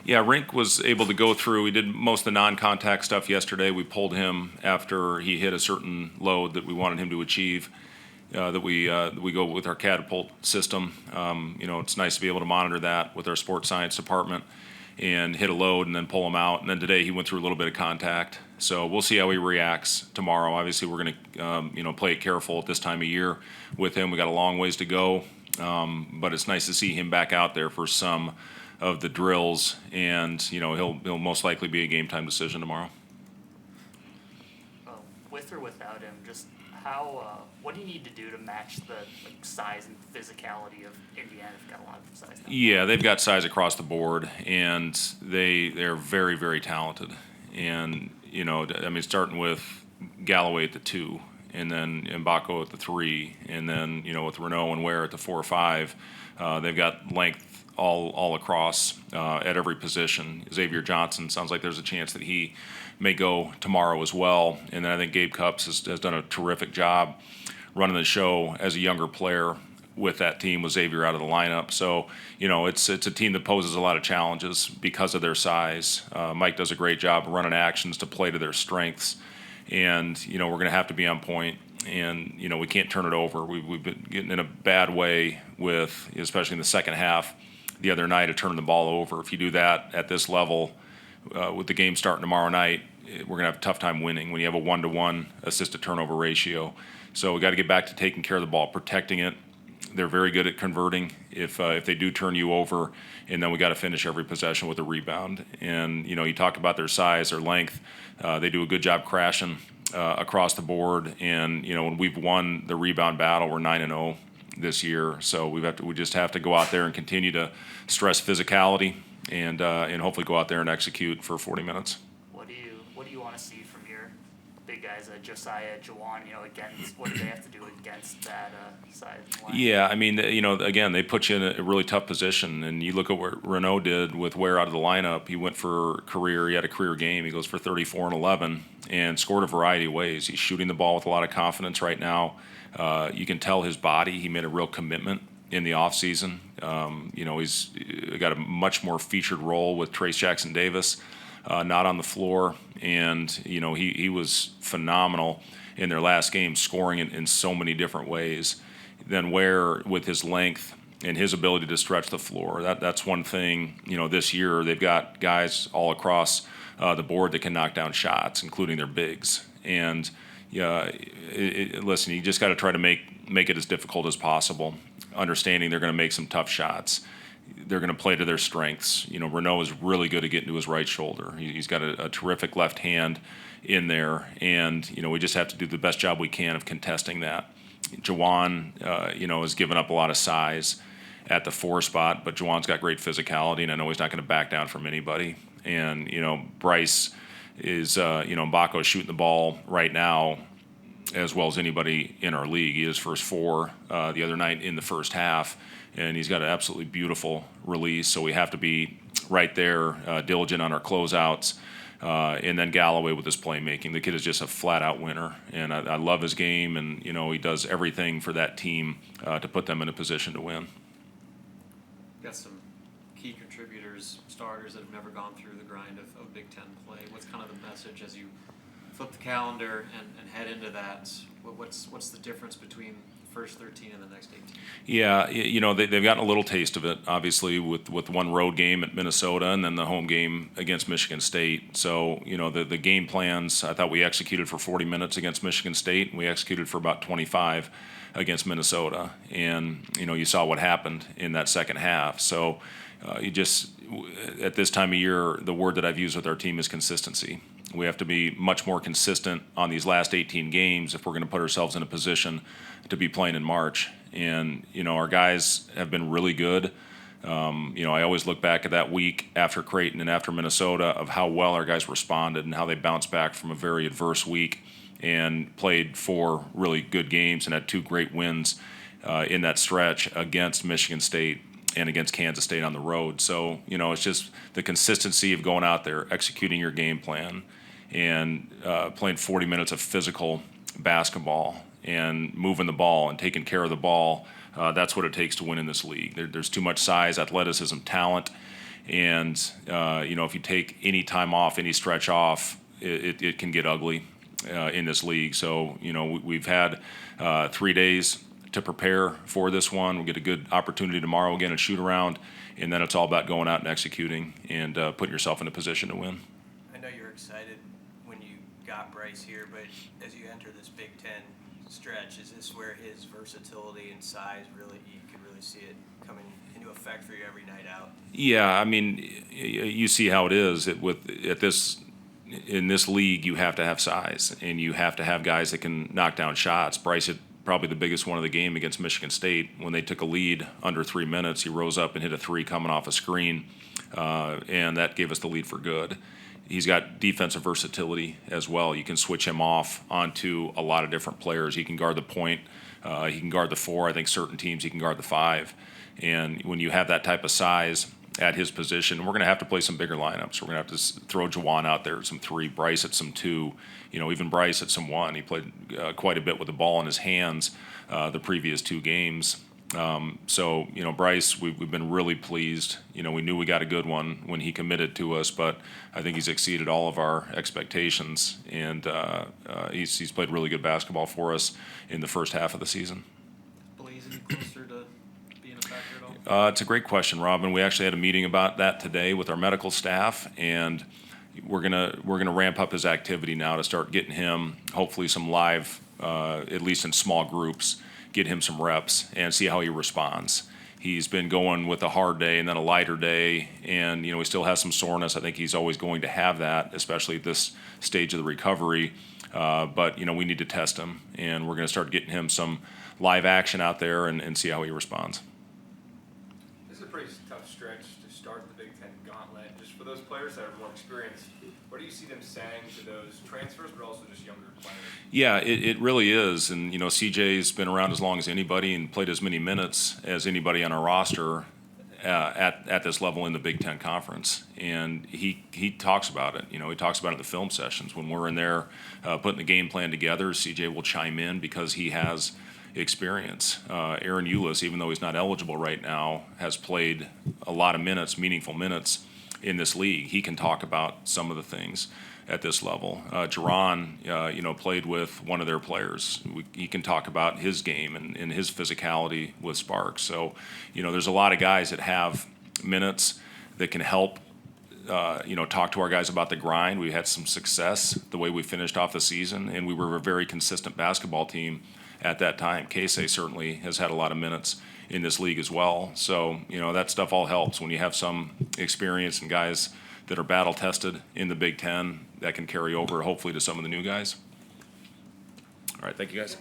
Yeah, Rink was able to go through. He did most of the non-contact stuff yesterday. We pulled him after he hit a certain load that we wanted him to achieve. That we go with our catapult system. It's nice to be able to monitor that with our sports science department and hit a load and then pull him out. And then today he went through a little bit of contact. So we'll see how he reacts tomorrow. Obviously, we're going to play it careful at this time of year with him. We got a long ways to go, but it's nice to see him back out there for some of the drills, and he'll most likely be a game time decision tomorrow. With or without him, just how what do you need to do to match the size and physicality of Indiana? They've got a lot of size now. Yeah, they've got size across the board, and they're very, very talented. And starting with Galloway at the 2, and then Mbako at the 3, and then with Renault and Ware at the 4 or 5, they've got length all across at every position. Xavier Johnson sounds like there's a chance that he may go tomorrow as well. And then I think Gabe Cupps has done a terrific job running the show as a younger player with that team with Xavier out of the lineup. So, it's a team that poses a lot of challenges because of their size. Mike does a great job running actions to play to their strengths. And, we're going to have to be on point. And, we can't turn it over. We've been getting in a bad way with, especially in the second half the other night, of turning the ball over. If you do that at this level, with the game starting tomorrow night, we're going to have a tough time winning when you have a 1-to-1 assist-to-turnover ratio. So we got to get back to taking care of the ball, protecting it. They're very good at converting if they do turn you over, and then we got to finish every possession with a rebound. And, you talked about their size, their length. They do a good job crashing across the board. And, when we've won the rebound battle, we're 9-0 this year. So we just have to go out there and continue to stress physicality and hopefully go out there and execute for 40 minutes. What do you want to see from your big guys, Josiah, Jawan? Against what do they have to do against that side line? Yeah, again, they put you in a really tough position, and you look at what Renault did with Ware out of the lineup. He went for career. He had a career game. He goes for 34 and 11 and scored a variety of ways. He's shooting the ball with a lot of confidence right now. You can tell his body. He made a real commitment in the offseason. He's got a much more featured role with Trace Jackson Davis not on the floor. And, he was phenomenal in their last game, scoring in so many different ways. Then Ware, with his length and his ability to stretch the floor, that's one thing, this year they've got guys all across the board that can knock down shots, including their bigs. And, listen, you just got to try to make it as difficult as possible, understanding they're going to make some tough shots. They're going to play to their strengths. Renault is really good at getting to his right shoulder. He's got a terrific left hand in there, and, we just have to do the best job we can of contesting that. Jawan, has given up a lot of size at the 4 spot, but Jawan's got great physicality, and I know he's not going to back down from anybody. And, Bryce is, Mbako is shooting the ball right now as well as anybody in our league. He is first 4 the other night in the first half, and he's got an absolutely beautiful release. So we have to be right there, diligent on our closeouts. And then Galloway with his playmaking. The kid is just a flat-out winner, and I love his game, and, he does everything for that team to put them in a position to win. Got some key contributors, starters that have never gone through the grind of Big Ten play. What's kind of the message as you flip the calendar and head into that? What's the difference between the first 13 and the next 18? Yeah, they've gotten a little taste of it, obviously, with one road game at Minnesota and then the home game against Michigan State. So, the game plans, I thought we executed for 40 minutes against Michigan State, and we executed for about 25 against Minnesota. And, you saw what happened in that second half. So, at this time of year, the word that I've used with our team is consistency. We have to be much more consistent on these last 18 games if we're going to put ourselves in a position to be playing in March. And, our guys have been really good. I always look back at that week after Creighton and after Minnesota of how well our guys responded and how they bounced back from a very adverse week and played 4 really good games and had 2 great wins in that stretch against Michigan State and against Kansas State on the road. So, it's just the consistency of going out there, executing your game plan, and playing 40 minutes of physical basketball and moving the ball and taking care of the ball. That's what it takes to win in this league. There's too much size, athleticism, talent, And, if you take any time off, any stretch off, it can get ugly in this league. So, we've had 3 days to prepare for this one. We'll get a good opportunity tomorrow again at shoot around, and then it's all about going out and executing and putting yourself in a position to win. I know you're excited when you got Bryce here, but as you enter this Big Ten stretch, is this where his versatility and size you can really see it coming into effect for you every night out? Yeah, I mean, you see how it is. In this league, you have to have size, and you have to have guys that can knock down shots. Bryce hit probably the biggest one of the game against Michigan State. When they took a lead under 3 minutes, he rose up and hit a three coming off a screen, and that gave us the lead for good. He's got defensive versatility as well. You can switch him off onto a lot of different players. He can guard the point. He can guard the 4. I think certain teams he can guard the 5. And when you have that type of size at his position, we're going to have to play some bigger lineups. We're going to have to throw Juwan out there at some 3, Bryce at some 2, even Bryce at some 1. He played quite a bit with the ball in his hands the previous 2 games. So, Bryce, we've been really pleased. We knew we got a good one when he committed to us, but I think he's exceeded all of our expectations, and he's played really good basketball for us in the first half of the season. Blaze any closer to being a factor at all? It's a great question, Robin. We actually had a meeting about that today with our medical staff, and we're gonna ramp up his activity now to start getting him hopefully some live, at least in small groups, get him some reps and see how he responds. He's been going with a hard day and then a lighter day, and he still has some soreness. I think he's always going to have that, especially at this stage of the recovery. But we need to test him, and we're going to start getting him some live action out there and see how he responds. This is a pretty tough stretch to start the Big Ten gauntlet. Just for those players that are more experienced, what do you see them saying to those transfers, but also just younger players? Yeah, it really is. And, CJ's been around as long as anybody and played as many minutes as anybody on our roster at this level in the Big Ten Conference. And he talks about it. He talks about it in the film sessions. When we're in there putting the game plan together, CJ will chime in because he has experience. Aaron Eulis, even though he's not eligible right now, has played a lot of minutes, meaningful minutes in this league. He can talk about some of the things at this level. Jaron, played with one of their players. He can talk about his game and his physicality with Sparks. So, there's a lot of guys that have minutes that can help, talk to our guys about the grind. We had some success the way we finished off the season, and we were a very consistent basketball team at that time. Casey certainly has had a lot of minutes in this league as well. So, that stuff all helps when you have some experience and guys that are battle tested in the Big Ten that can carry over hopefully to some of the new guys. All right, thank you guys.